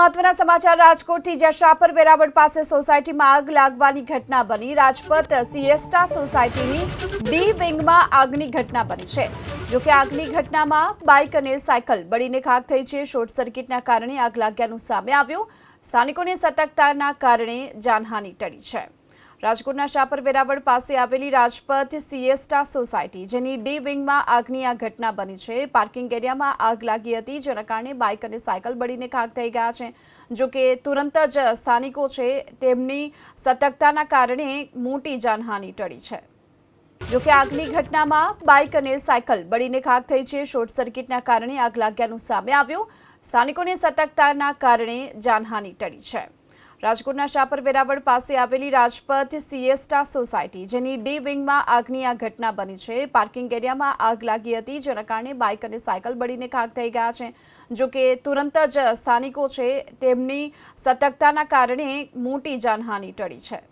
મહત્વના સમાચાર રાજકોટથી જ્યાં શાપર વેરાવળ પાસે સોસાયટીમાં આગ લાગવાની ઘટના બની। રાજપથ સિએસ્ટા સોસાયટીની ડી વિંગમાં આગની ઘટના બની છે। જો કે આગની ઘટનામાં બાઇક અને સાયકલ બળીને ખાખ થઈ છે। શોર્ટ સર્કિટના કારણે આગ લાગ્યાનું સામે આવ્યું। સ્થાનિકોની સતર્કતાના કારણે જાનહાનિ ટળી છે। રાજકોટના શાપર વેરાવળ પાસે આવેલી રાજપથ સિએસ્ટા સોસાયટી જેની ડી વિંગમાં આગની આ ઘટના બની છે। પાર્કિંગ એરિયામાં આગ લાગી હતી, જેના કારણે બાઇક અને સાયકલ બળીને ખાખ થઈ ગયા છે। જો કે તુરંત જ સ્થાનિકો છે તેમની સતર્કતાના કારણે મોટી જાનહાનિ ટળી છે। જો કે આગની ઘટનામાં બાઇક અને સાયકલ બળીને ખાખ થઈ છે। શોર્ટ સર્કિટના કારણે આગ લાગ્યાનું સામે આવ્યું। સ્થાનિકોની સતર્કતાના કારણે જાનહાનિ ટળી છે। રાજકોટના શાપર વેરાવળ પાસે આવેલી રાજપથ સિએસ્ટા સોસાયટી જેની ડી વિંગમાં આગની આ ઘટના બની છે। પાર્કિંગ એરિયામાં આગ લાગી હતી, જેના કારણે બાઇક અને સાયકલ બળીને ખાખ થઈ ગયા છે। જો કે તુરંત જ સ્થાનિકો છે તેમની સતર્કતાના કારણે મોટી જાનહાનિ ટળી છે।